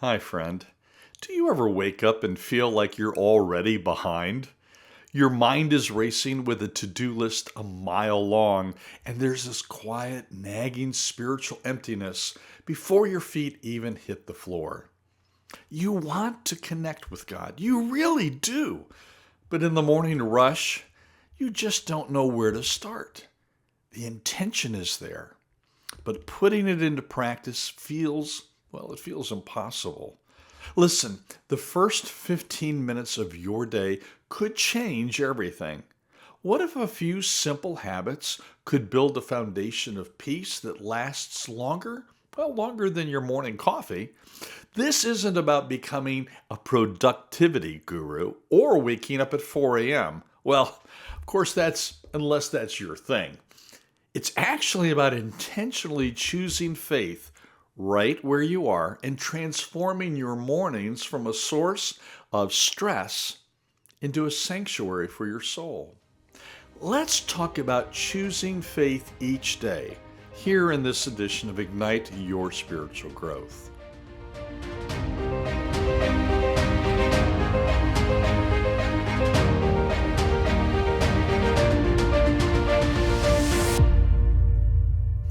Hi, friend. Do you ever wake up and feel like you're already behind? Your mind is racing with a to do list a mile long, and there's this quiet, nagging spiritual emptiness before your feet even hit the floor. You want to connect with God, you really do, but in the morning rush, you just don't know where to start. The intention is there, but putting it into practice it feels impossible. Listen, the first 15 minutes of your day could change everything. What if a few simple habits could build a foundation of peace that lasts longer? Well, longer than your morning coffee. This isn't about becoming a productivity guru or waking up at 4 a.m. Well, of course, unless that's your thing. It's actually about intentionally choosing faith right where you are and transforming your mornings from a source of stress into a sanctuary for your soul. Let's talk about choosing faith each day here in this edition of Ignite Your Spiritual Growth.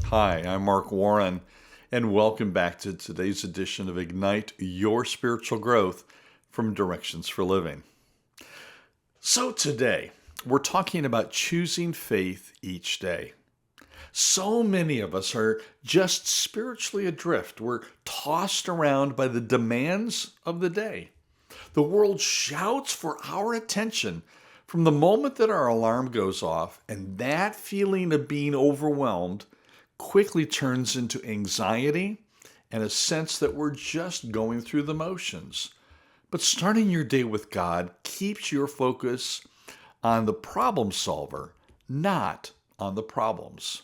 Hi, I'm Mark Warren, and welcome back to today's edition of Ignite Your Spiritual Growth from Directions for Living. So today, we're talking about choosing faith each day. So many of us are just spiritually adrift. We're tossed around by the demands of the day. The world shouts for our attention from the moment that our alarm goes off, and that feeling of being overwhelmed quickly turns into anxiety and a sense that we're just going through the motions. But starting your day with God keeps your focus on the problem solver, not on the problems.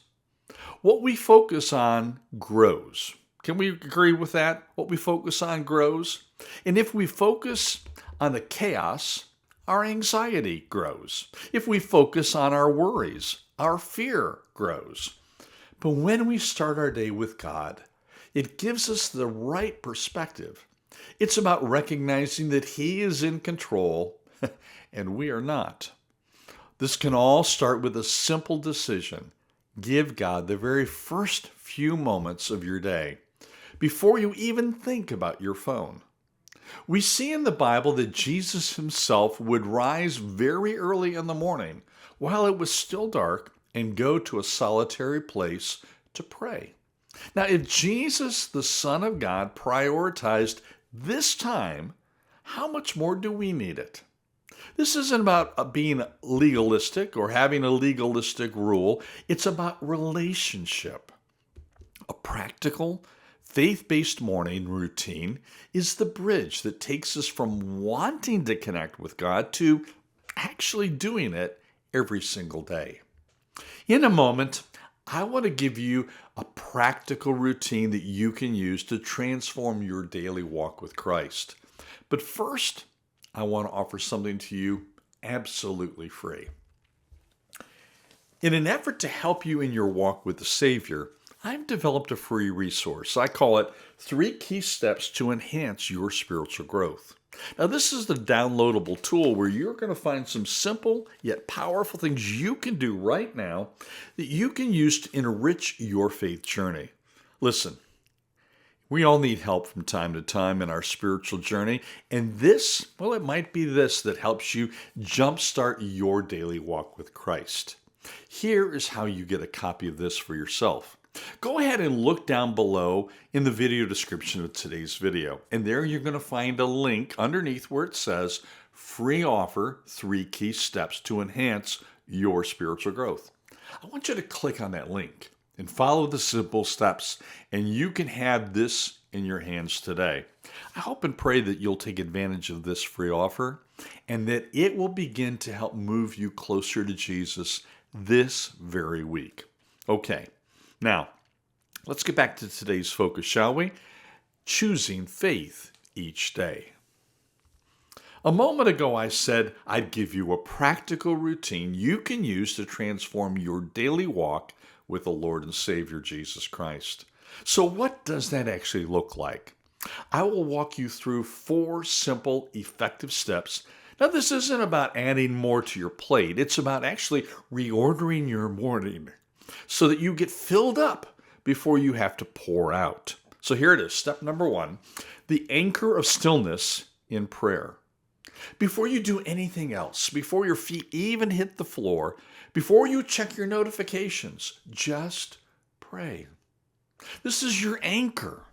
What we focus on grows. Can we agree with that? What we focus on grows. And if we focus on the chaos, our anxiety grows. If we focus on our worries, our fear grows. But when we start our day with God, it gives us the right perspective. It's about recognizing that He is in control and we are not. This can all start with a simple decision. Give God the very first few moments of your day before you even think about your phone. We see in the Bible that Jesus Himself would rise very early in the morning while it was still dark and go to a solitary place to pray. Now, if Jesus, the Son of God, prioritized this time, how much more do we need it? This isn't about being legalistic or having a legalistic rule. It's about relationship. A practical, faith-based morning routine is the bridge that takes us from wanting to connect with God to actually doing it every single day. In a moment, I want to give you a practical routine that you can use to transform your daily walk with Christ. But first, I want to offer something to you absolutely free. In an effort to help you in your walk with the Savior, I've developed a free resource. I call it 3 Key Steps to Enhance Your Spiritual Growth. Now, this is the downloadable tool where you're going to find some simple yet powerful things you can do right now that you can use to enrich your faith journey. Listen, we all need help from time to time in our spiritual journey, and it might be this that helps you jumpstart your daily walk with Christ. Here is how you get a copy of this for yourself. Go ahead and look down below in the video description of today's video. And there you're going to find a link underneath where it says free offer 3 key steps to enhance your spiritual growth. I want you to click on that link and follow the simple steps, and you can have this in your hands today. I hope and pray that you'll take advantage of this free offer and that it will begin to help move you closer to Jesus this very week. Okay. Now, let's get back to today's focus, shall we? Choosing faith each day. A moment ago, I said I'd give you a practical routine you can use to transform your daily walk with the Lord and Savior, Jesus Christ. So what does that actually look like? I will walk you through 4 simple, effective steps. Now, this isn't about adding more to your plate. It's about actually reordering your morning so that you get filled up before you have to pour out. So here it is. Step number 1, the anchor of stillness in prayer. Before you do anything else, before your feet even hit the floor, before you check your notifications, just pray. This is your anchor.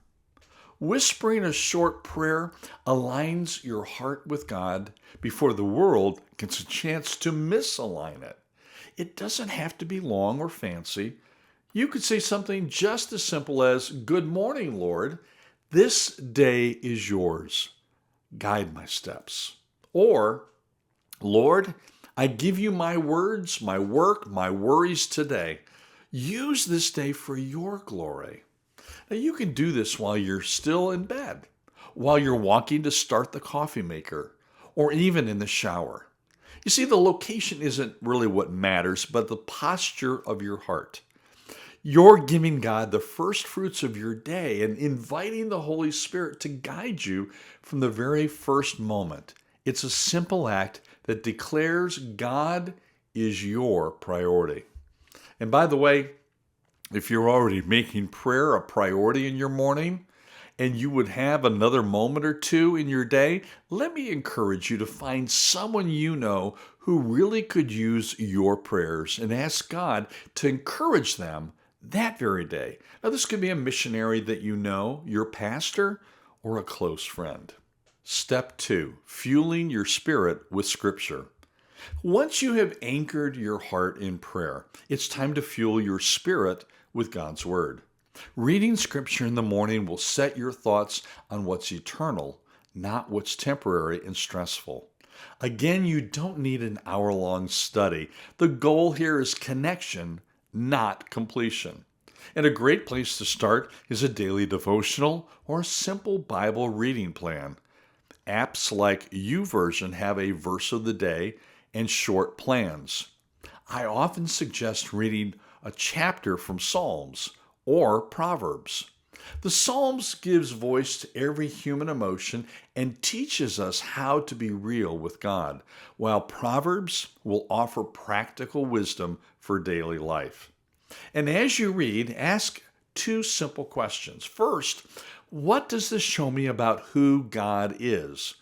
Whispering a short prayer aligns your heart with God before the world gets a chance to misalign it. It doesn't have to be long or fancy. You could say something just as simple as, "Good morning, Lord. This day is yours. Guide my steps." Or, "Lord, I give you my words, my work, my worries today. Use this day for your glory." Now, you can do this while you're still in bed, while you're walking to start the coffee maker, or even in the shower. You see, the location isn't really what matters, but the posture of your heart. You're giving God the first fruits of your day and inviting the Holy Spirit to guide you from the very first moment. It's a simple act that declares God is your priority. And by the way, if you're already making prayer a priority in your morning and you would have another moment or two in your day, let me encourage you to find someone you know who really could use your prayers and ask God to encourage them that very day. Now, this could be a missionary that you know, your pastor, or a close friend. Step 2, fueling your spirit with Scripture. Once you have anchored your heart in prayer, it's time to fuel your spirit with God's Word. Reading Scripture in the morning will set your thoughts on what's eternal, not what's temporary and stressful. Again, you don't need an hour-long study. The goal here is connection, not completion. And a great place to start is a daily devotional or a simple Bible reading plan. Apps like YouVersion have a verse of the day and short plans. I often suggest reading a chapter from Psalms or Proverbs. The Psalms gives voice to every human emotion and teaches us how to be real with God, while Proverbs will offer practical wisdom for daily life. And as you read, ask 2 simple questions. First, what does this show me about who God is?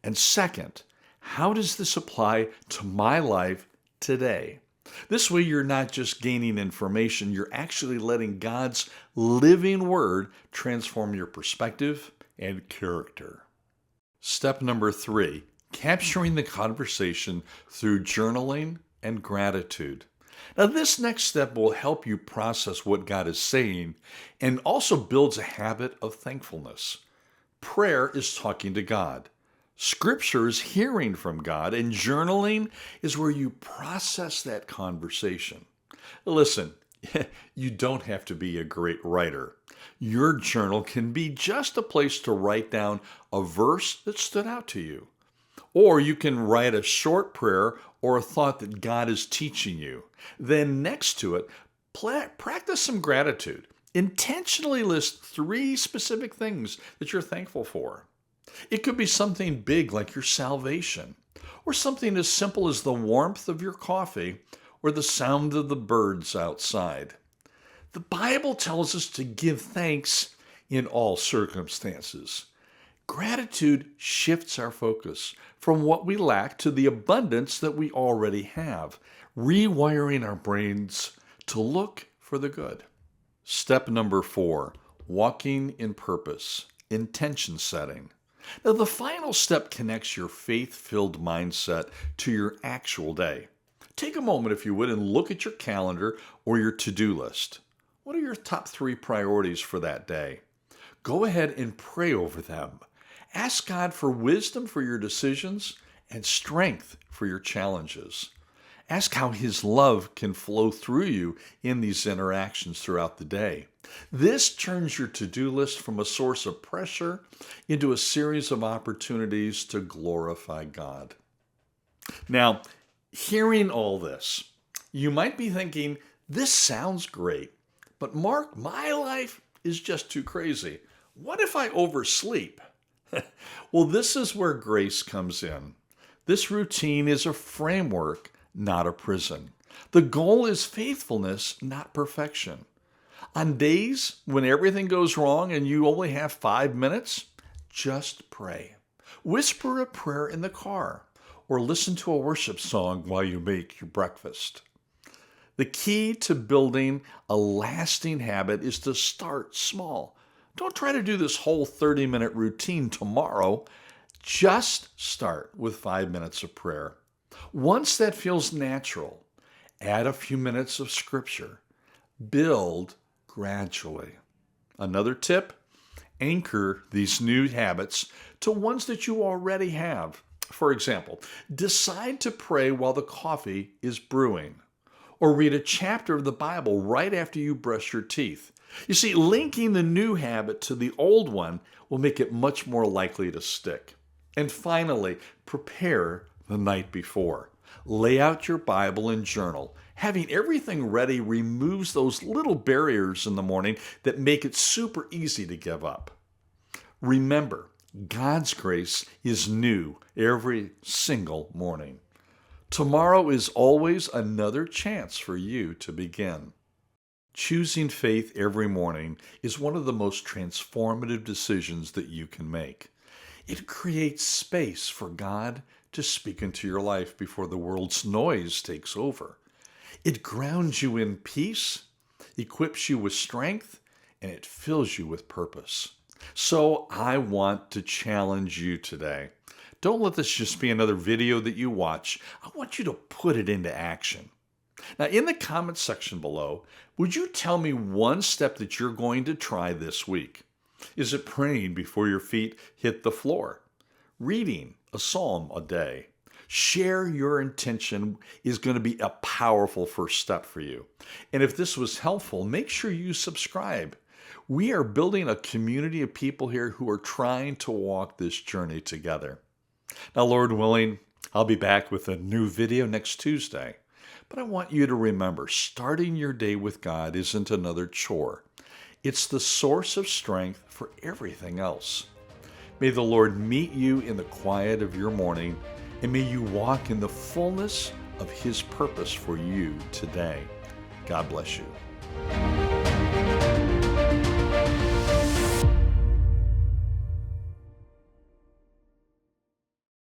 And second, how does this apply to my life today? This way, you're not just gaining information, you're actually letting God's living word transform your perspective and character. Step number 3, capturing the conversation through journaling and gratitude. Now, this next step will help you process what God is saying and also builds a habit of thankfulness. Prayer is talking to God. Scripture is hearing from God, and journaling is where you process that conversation. Listen, you don't have to be a great writer. Your journal can be just a place to write down a verse that stood out to you. Or you can write a short prayer or a thought that God is teaching you. Then next to it, practice some gratitude. Intentionally list 3 specific things that you're thankful for. It could be something big like your salvation, or something as simple as the warmth of your coffee or the sound of the birds outside. The Bible tells us to give thanks in all circumstances. Gratitude shifts our focus from what we lack to the abundance that we already have, rewiring our brains to look for the good. Step number 4, walking in purpose, intention setting. Now, the final step connects your faith-filled mindset to your actual day. Take a moment, if you would, and look at your calendar or your to-do list. What are your top 3 priorities for that day? Go ahead and pray over them. Ask God for wisdom for your decisions and strength for your challenges. Ask how His love can flow through you in these interactions throughout the day. This turns your to-do list from a source of pressure into a series of opportunities to glorify God. Now, hearing all this, you might be thinking, this sounds great, but Mark, my life is just too crazy. What if I oversleep? Well, this is where grace comes in. This routine is a framework, not a prison. The goal is faithfulness, not perfection. On days when everything goes wrong and you only have 5 minutes, just pray. Whisper a prayer in the car or listen to a worship song while you make your breakfast. The key to building a lasting habit is to start small. Don't try to do this whole 30-minute routine tomorrow. Just start with 5 minutes of prayer. Once that feels natural, add a few minutes of scripture. Build gradually. Another tip, anchor these new habits to ones that you already have. For example, decide to pray while the coffee is brewing, or read a chapter of the Bible right after you brush your teeth. You see, linking the new habit to the old one will make it much more likely to stick. And finally, prepare the night before. Lay out your Bible and journal. Having everything ready removes those little barriers in the morning that make it super easy to give up. Remember, God's grace is new every single morning. Tomorrow is always another chance for you to begin. Choosing faith every morning is one of the most transformative decisions that you can make. It creates space for God to speak into your life before the world's noise takes over. It grounds you in peace, equips you with strength, and it fills you with purpose. So I want to challenge you today. Don't let this just be another video that you watch. I want you to put it into action. Now, in the comments section below, would you tell me one step that you're going to try this week? Is it praying before your feet hit the floor? Reading a psalm a day? Share your intention is going to be a powerful first step for you. And if this was helpful, make sure you subscribe. We are building a community of people here who are trying to walk this journey together. Now, Lord willing, I'll be back with a new video next Tuesday. But I want you to remember, starting your day with God isn't another chore. It's the source of strength for everything else. May the Lord meet you in the quiet of your morning, and may you walk in the fullness of His purpose for you today. God bless you.